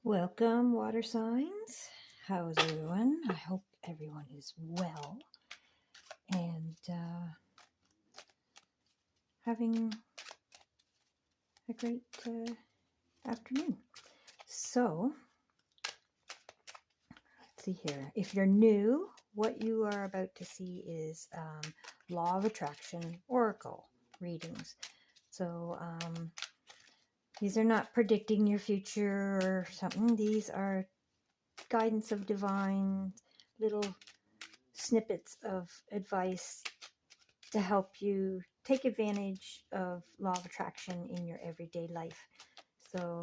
Welcome, water signs. How's everyone? I hope everyone is well and having a great afternoon. So, let's see here. If you're new, what you are about to see is Law of Attraction Oracle readings. So, these are not predicting your future or something. These are guidance of divine, little snippets of advice to help you take advantage of law of attraction in your everyday life. So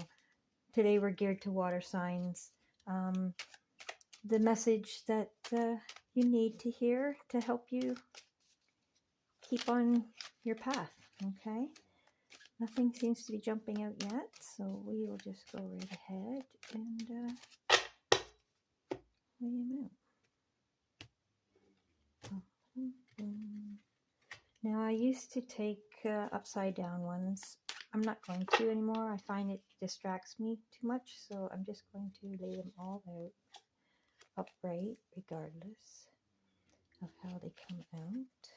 today we're geared to water signs. The message that you need to hear to help you keep on your path. Okay, nothing seems to be jumping out yet, so we will just go right ahead and lay them out. Now, I used to take upside down ones. I'm not going to anymore. I find it distracts me too much, so I'm just going to lay them all out upright, regardless of how they come out.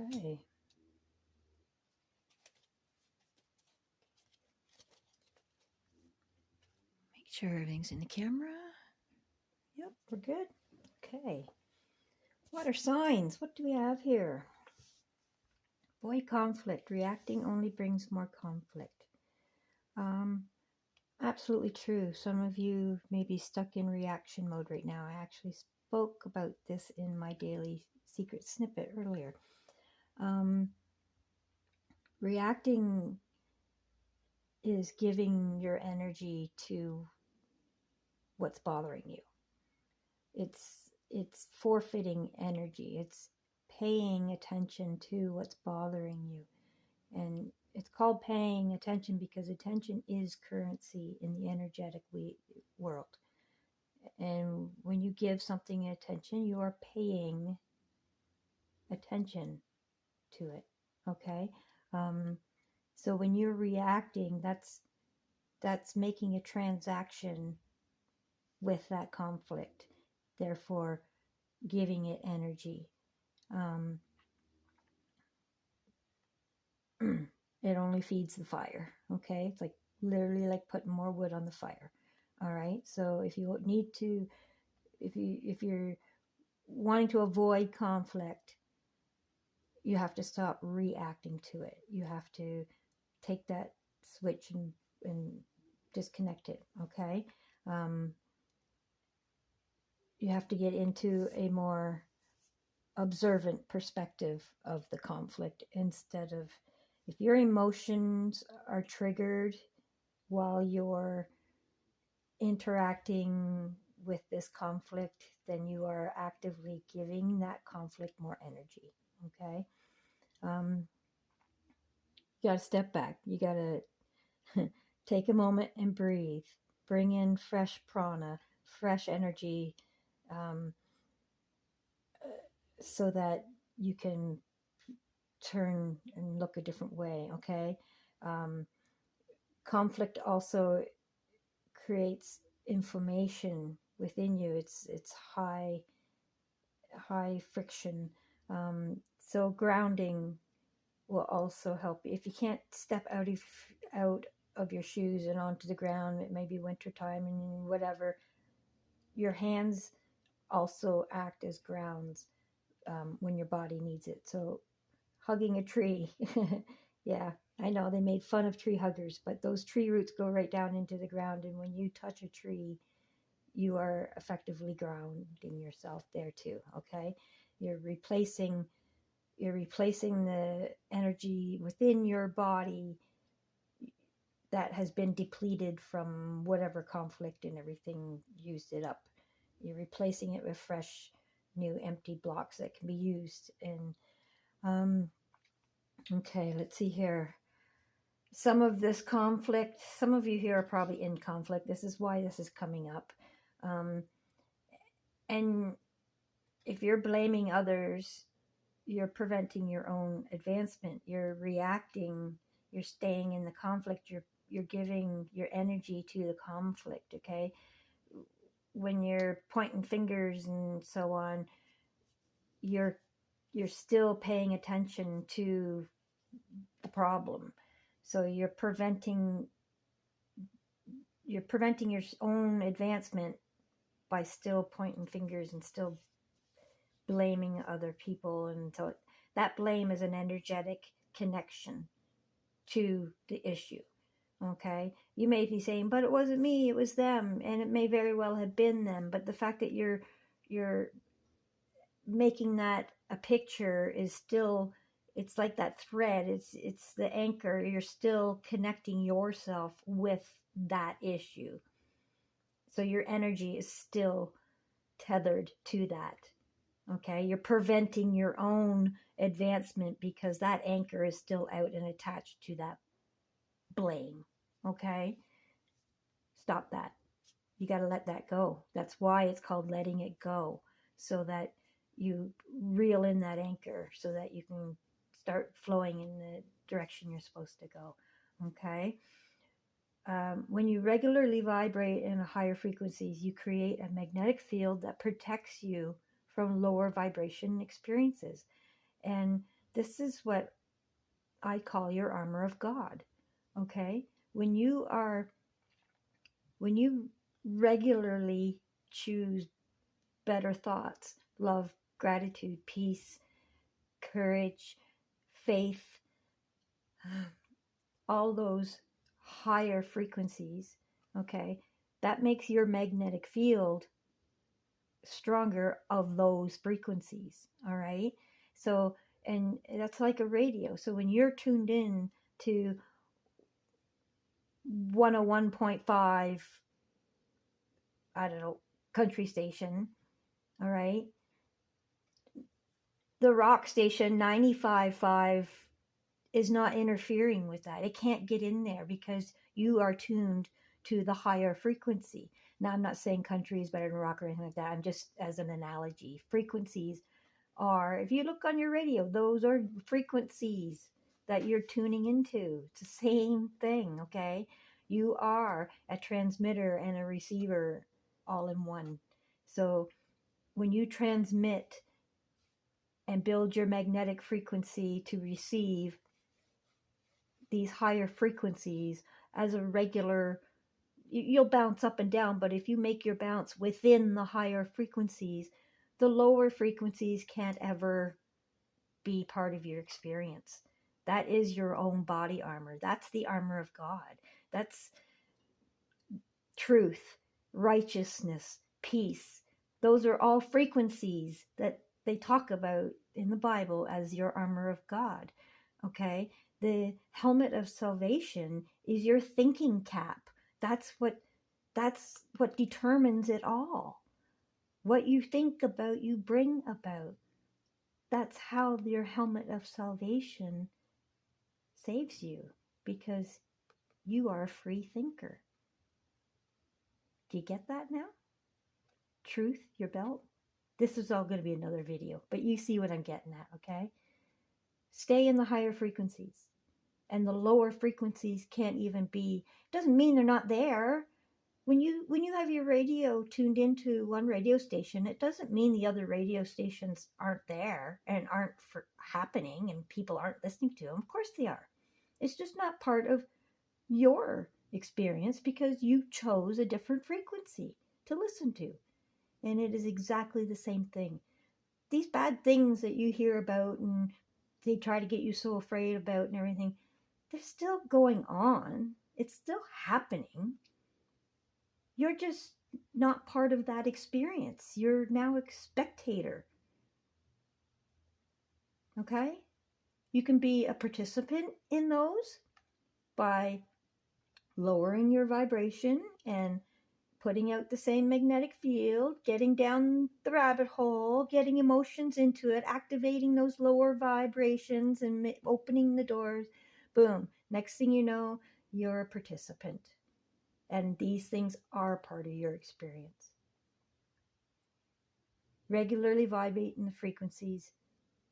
Okay. Make sure everything's in the camera. Yep, we're good. Okay. Water signs. What do we have here? Boy, conflict. Reacting only brings more conflict. Absolutely true. Some of you may be stuck in reaction mode right now. I actually spoke about this in my daily secret snippet earlier. Reacting is giving your energy to what's bothering you. It's forfeiting energy. It's paying attention to what's bothering you. And it's called paying attention because attention is currency in the energetic world. And when you give something attention, you are paying attention to it. Okay. So when you're reacting, that's making a transaction with that conflict, therefore giving it energy. It only feeds the fire. Okay. It's like literally like putting more wood on the fire. All right. So if you need to, if you're wanting to avoid conflict, you have to stop reacting to it. You have to take that switch and disconnect it. Okay. You have to get into a more observant perspective of the conflict instead of, if your emotions are triggered while you're interacting with this conflict, then you are actively giving that conflict more energy. Okay. You got to step back. You got to take a moment and breathe. Bring in fresh prana, fresh energy, so that you can turn and look a different way. Okay. Conflict also creates inflammation within you. It's high friction. So grounding will also help. If you can't step out of your shoes and onto the ground, it may be winter time and whatever, your hands also act as grounds when your body needs it. So hugging a tree, yeah, I know they made fun of tree huggers, but those tree roots go right down into the ground, and when you touch a tree, you are effectively grounding yourself there too. Okay, you're replacing the energy within your body that has been depleted from whatever conflict and everything used it up. You're replacing it with fresh, new, empty blocks that can be used. And okay, let's see here. Some of this conflict, some of you here are probably in conflict. This is why this is coming up. And if you're blaming others, you're preventing your own advancement. You're reacting, you're staying in the conflict, you're giving your energy to the conflict, okay? When you're pointing fingers and so on, you're still paying attention to the problem. So you're preventing your own advancement by still pointing fingers and still blaming other people. And so that blame is an energetic connection to the issue. Okay, you may be saying, but it wasn't me, it was them, and it may very well have been them. But the fact that you're making that a picture is still, it's like that thread, it's the anchor. You're still connecting yourself with that issue, so your energy is still tethered to that. Okay, you're preventing your own advancement because that anchor is still out and attached to that blame. Okay, stop that. You got to let that go. That's why it's called letting it go, so that you reel in that anchor so that you can start flowing in the direction you're supposed to go. Okay. When you regularly vibrate in higher frequencies, you create a magnetic field that protects you from lower vibration experiences. And this is what I call your armor of God. Okay. When you regularly choose better thoughts, love, gratitude, peace, courage, faith, all those higher frequencies, okay, that makes your magnetic field stronger of those frequencies. All right. So, and that's like a radio. So when you're tuned in to 101.5, I don't know, country station, all right, the rock station 95.5 is not interfering with that. It can't get in there because you are tuned to the higher frequency. Now, I'm not saying country is better than rock or anything like that. I'm just as an analogy. Frequencies are, if you look on your radio, those are frequencies that you're tuning into. It's the same thing, okay? You are a transmitter and a receiver all in one. So when you transmit and build your magnetic frequency to receive these higher frequencies as a regular, you'll bounce up and down, but if you make your bounce within the higher frequencies, the lower frequencies can't ever be part of your experience. That is your own body armor. That's the armor of God. That's truth, righteousness, peace. Those are all frequencies that they talk about in the Bible as your armor of God. Okay? The helmet of salvation is your thinking cap. That's what determines it all. What you think about, you bring about. That's how your helmet of salvation saves you, because you are a free thinker. Do you get that now? Truth, your belt. This is all going to be another video, but you see what I'm getting at, okay? Stay in the higher frequencies. And the lower frequencies can't even be, doesn't mean they're not there. When you have your radio tuned into one radio station, it doesn't mean the other radio stations aren't there and aren't happening and people aren't listening to them. Of course they are. It's just not part of your experience because you chose a different frequency to listen to. And it is exactly the same thing. These bad things that you hear about and they try to get you so afraid about and everything, they're still going on. It's still happening. You're just not part of that experience. You're now a spectator. Okay? You can be a participant in those by lowering your vibration and putting out the same magnetic field, getting down the rabbit hole, getting emotions into it, activating those lower vibrations and opening the doors. Boom. Next thing you know, you're a participant. And these things are part of your experience. Regularly vibrate in the frequencies,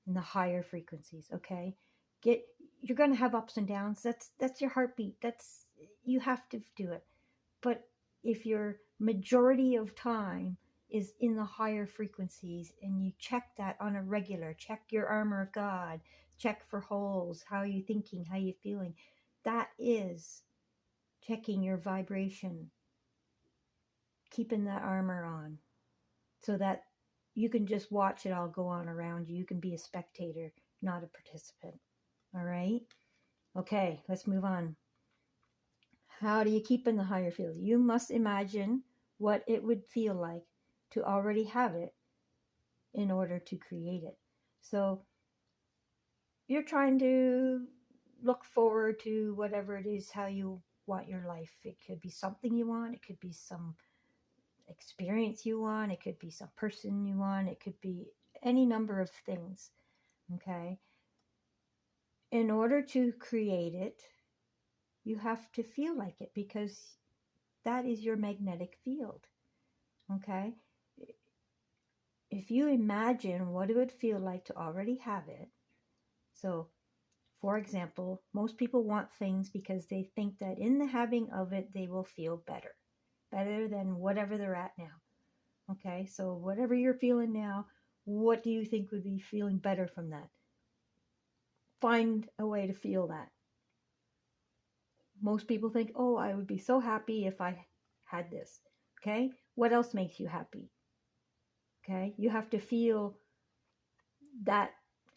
in the higher frequencies, okay? You're going to have ups and downs. That's your heartbeat. You have to do it. But if your majority of time is in the higher frequencies and you check that on a regular, check your armor of God, check for holes, how are you thinking, how are you feeling, that is checking your vibration, keeping that armor on so that you can just watch it all go on around you. You can be a spectator, not a participant. All right? Okay, let's move on. How do you keep in the higher field? You must imagine what it would feel like to already have it in order to create it. So you're trying to look forward to whatever it is, how you want your life. It could be something you want. It could be some experience you want. It could be some person you want. It could be any number of things. Okay. In order to create it, you have to feel like it because that is your magnetic field. Okay. If you imagine what it would feel like to already have it. So, for example, most people want things because they think that in the having of it, they will feel better than whatever they're at now. Okay, so whatever you're feeling now, what do you think would be feeling better from that? Find a way to feel that. Most people think, oh, I would be so happy if I had this. Okay, what else makes you happy? Okay, you have to feel that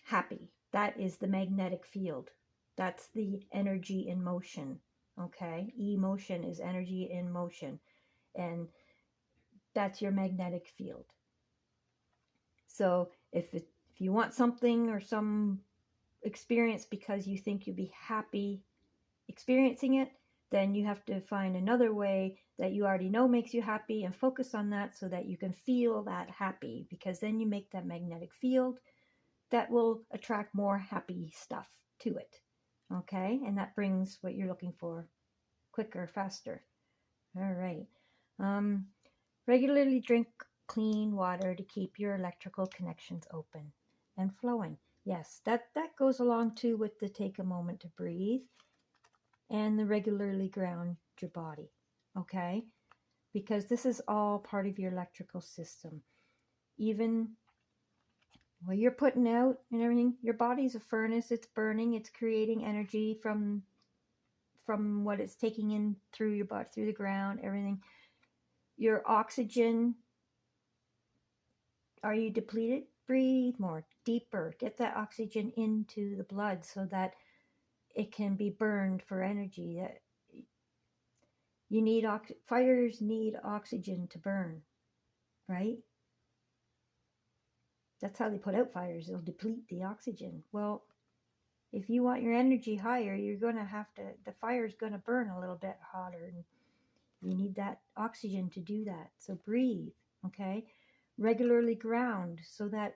happy. That is the magnetic field. That's the energy in motion. Okay, emotion is energy in motion, and that's your magnetic field. So if you want something or some experience because you think you'll be happy experiencing it, then you have to find another way that you already know makes you happy and focus on that so that you can feel that happy, because then you make that magnetic field that will attract more happy stuff to it. Okay, and that brings what you're looking for quicker, faster. All right. Regularly drink clean water to keep your electrical connections open and flowing. Yes, that goes along too with the take a moment to breathe and the regularly ground your body. Okay, because this is all part of your electrical system. Even what you're putting out and everything, your body's a furnace. It's burning. It's creating energy from what it's taking in through your body, through the ground, everything. Your oxygen, are you depleted? Breathe more, deeper. Get that oxygen into the blood so that it can be burned for energy. That you need fires need oxygen to burn, right? That's how they put out fires. They'll deplete the oxygen. Well, if you want your energy higher, you're going to have to, the fire's going to burn a little bit hotter, and you need that oxygen to do that. So breathe, okay? Regularly ground so that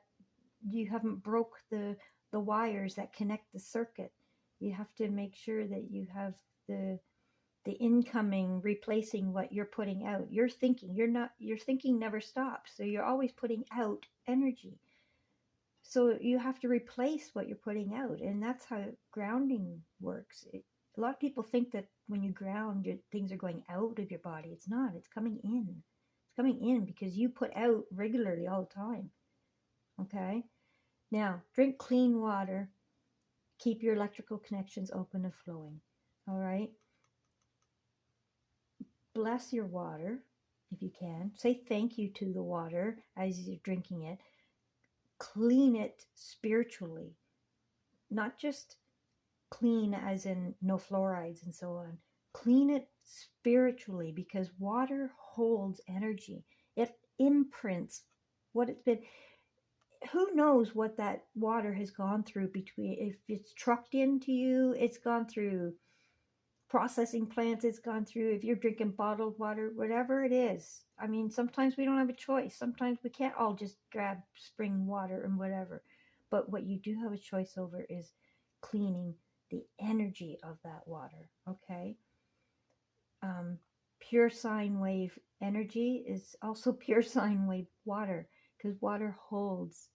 you haven't broke the wires that connect the circuit. You have to make sure that you have the incoming replacing what you're putting out. Your thinking never stops. So you're always putting out energy. So you have to replace what you're putting out, and that's how grounding works. A lot of people think that when you ground, things are going out of your body. It's not. It's coming in. It's coming in because you put out regularly all the time. Okay? Now, drink clean water. Keep your electrical connections open and flowing. All right? Bless your water if you can. Say thank you to the water as you're drinking it. Clean it spiritually, not just clean as in no fluorides and so on. Clean it spiritually, because water holds energy. It imprints what it's been. Who knows what that water has gone through between, if it's trucked into you, it's gone through processing plants it's gone through, if you're drinking bottled water, whatever it is. I mean, sometimes we don't have a choice. Sometimes we can't all just grab spring water and whatever. But what you do have a choice over is cleaning the energy of that water, okay? Pure sine wave energy is also pure sine wave water, because water holds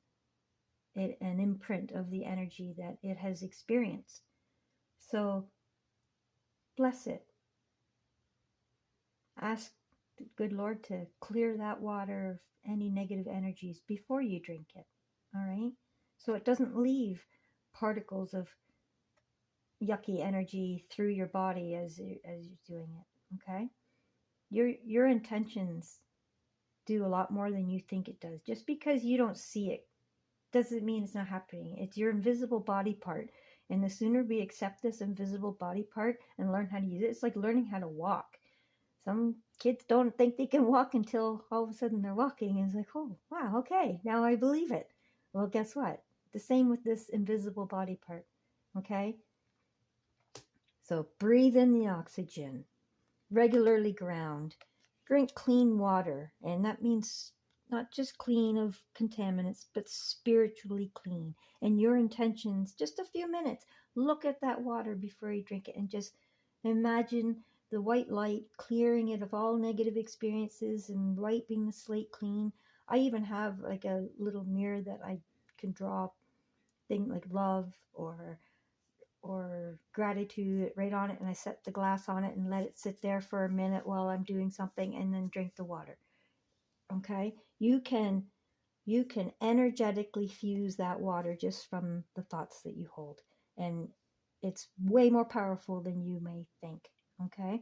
an imprint of the energy that it has experienced. So bless it. Ask the good Lord to clear that water of any negative energies before you drink it. All right? So it doesn't leave particles of yucky energy through your body as you're doing it. Okay? Your intentions do a lot more than you think it does. Just because you don't see it doesn't mean it's not happening. It's your invisible body part. And the sooner we accept this invisible body part and learn how to use it, it's like learning how to walk. Some kids don't think they can walk until all of a sudden they're walking, and it's like, oh, wow, okay, now I believe it. Well, guess what? The same with this invisible body part, okay? So breathe in the oxygen, regularly ground, drink clean water, and that means not just clean of contaminants, but spiritually clean. And your intentions, just a few minutes, look at that water before you drink it and just imagine the white light clearing it of all negative experiences and wiping the slate clean. I even have like a little mirror that I can draw thing like love or gratitude right on it, and I set the glass on it and let it sit there for a minute while I'm doing something, and then drink the water. Okay? You can energetically fuse that water just from the thoughts that you hold, and it's way more powerful than you may think. Okay?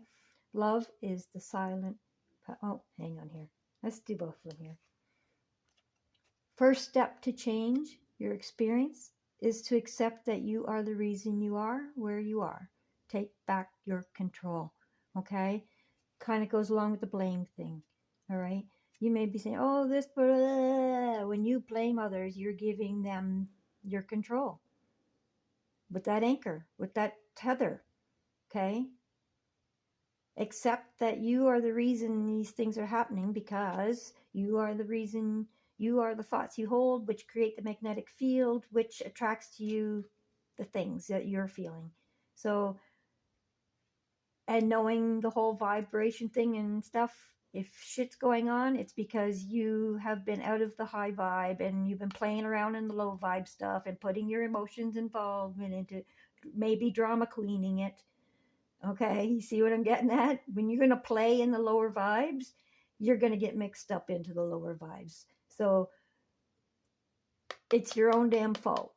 Love is the silent oh, hang on here. Let's do both of them here. First step to change your experience is to accept that you are the reason you are where you are. Take back your control. Okay? Kind of goes along with the blame thing. All right? You may be saying, oh, this, blah. When you blame others, you're giving them your control. With that anchor, with that tether. Okay? Accept that you are the reason these things are happening, because you are the reason, you are the thoughts you hold, which create the magnetic field, which attracts to you the things that you're feeling. So, and knowing the whole vibration thing and stuff, if shit's going on, it's because you have been out of the high vibe and you've been playing around in the low vibe stuff and putting your emotions involvement into maybe drama cleaning it. Okay, you see what I'm getting at? When you're going to play in the lower vibes, you're going to get mixed up into the lower vibes. So it's your own damn fault.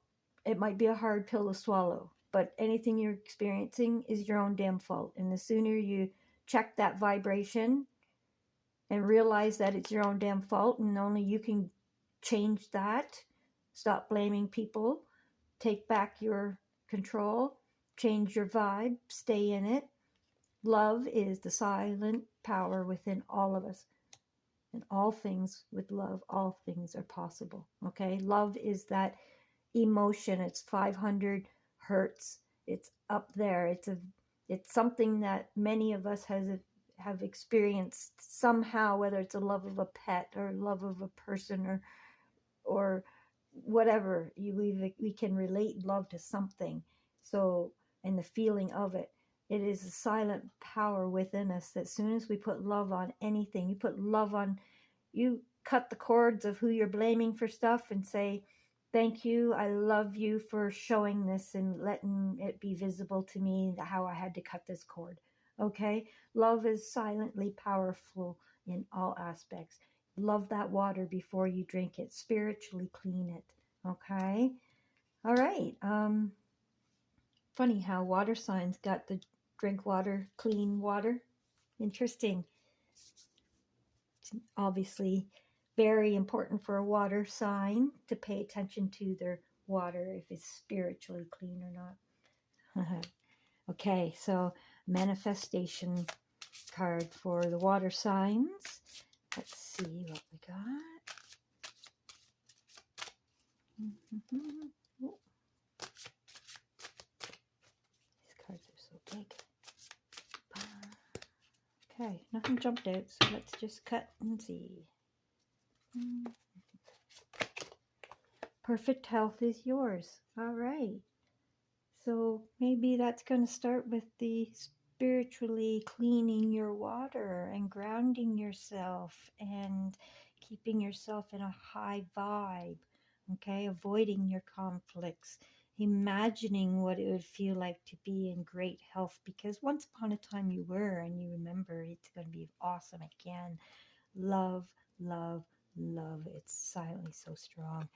It might be a hard pill to swallow, but anything you're experiencing is your own damn fault. And the sooner you check that vibration and realize that it's your own damn fault and only you can change that, stop blaming people, take back your control, change your vibe, stay in it. Love is the silent power within all of us. And all things with love, all things are possible. Okay? Love is that emotion. It's 500 hertz. It's up there. It's something that many of us have experienced somehow, whether it's a love of a pet or love of a person or whatever. We can relate love to something. So, and the feeling of it. It is a silent power within us that as soon as we put love on anything, you put love on, you cut the cords of who you're blaming for stuff and say, thank you, I love you for showing this and letting it be visible to me how I had to cut this cord. Okay? Love is silently powerful in all aspects. Love that water before you drink it. Spiritually clean it. Okay? All right. Funny how water signs got the drink water, clean water. Interesting. It's obviously very important for a water sign to pay attention to their water, if it's spiritually clean or not. Okay, so manifestation card for the water signs. Let's see what we got. Oh. These cards are so big. Okay, nothing jumped out, so let's just cut and see. Perfect health is yours. All right. So maybe that's going to start with the spiritually cleaning your water and grounding yourself and keeping yourself in a high vibe. Okay, avoiding your conflicts, imagining what it would feel like to be in great health, because once upon a time you were, and you remember it's going to be awesome again. Love, love, love. It's silently so strong.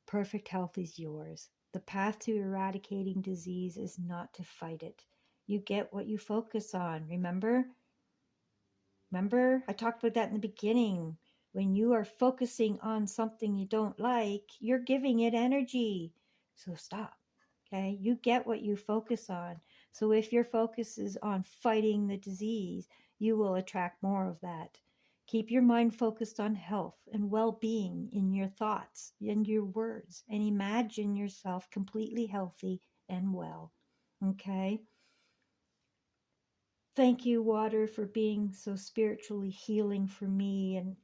Perfect health is yours. The path to eradicating disease is not to fight it. You get what you focus on. Remember? Remember? I talked about that in the beginning. When you are focusing on something you don't like, you're giving it energy. So stop. Okay? You get what you focus on. So if your focus is on fighting the disease, you will attract more of that. Keep your mind focused on health and well-being in your thoughts and your words, and imagine yourself completely healthy and well. Okay? Thank you, water, for being so spiritually healing for me and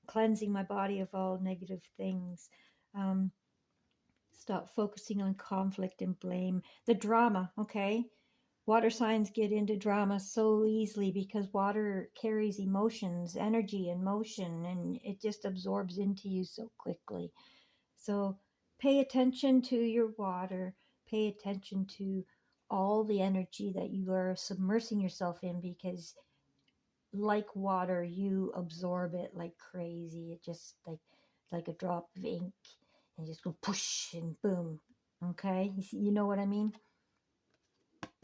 cleansing my body of all negative things. Stop focusing on conflict and blame. The drama, okay? Water signs get into drama so easily because water carries emotions, energy, and motion, and it just absorbs into you so quickly. So pay attention to your water. Pay attention to all the energy that you are submersing yourself in, because like water, you absorb it like crazy. It just like a drop of ink, and just go push and boom. Okay, you know what I mean?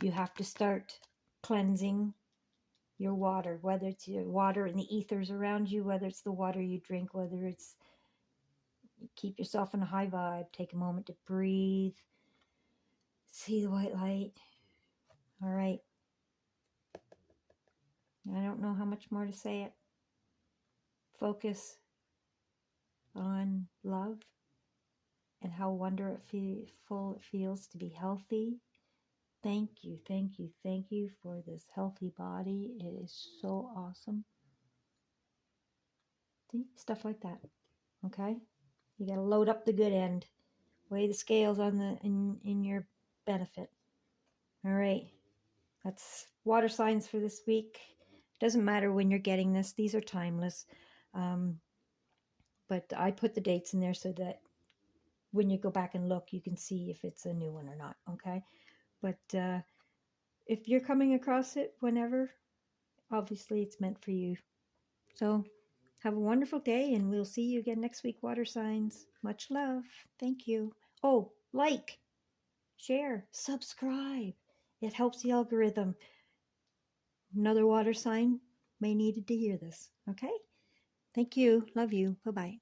You have to start cleansing your water, whether it's your water in the ethers around you, whether it's the water you drink, whether it's keep yourself in a high vibe. Take a moment to breathe, see the white light. All right. I don't know how much more to say it. Focus on love and how wonderful it feels to be healthy. Thank you, thank you, thank you for this healthy body. It is so awesome. See, stuff like that. Okay? You got to load up the good end. Weigh the scales on in your benefit. All right. That's water signs for this week. Doesn't matter when you're getting this. These are timeless. But I put the dates in there so that when you go back and look, you can see if it's a new one or not. Okay? But if you're coming across it whenever, obviously it's meant for you. So have a wonderful day, and we'll see you again next week, water signs. Much love. Thank you. Oh, like, share, subscribe. It helps the algorithm. Another water sign may needed to hear this. Okay? Thank you. Love you. Bye-bye.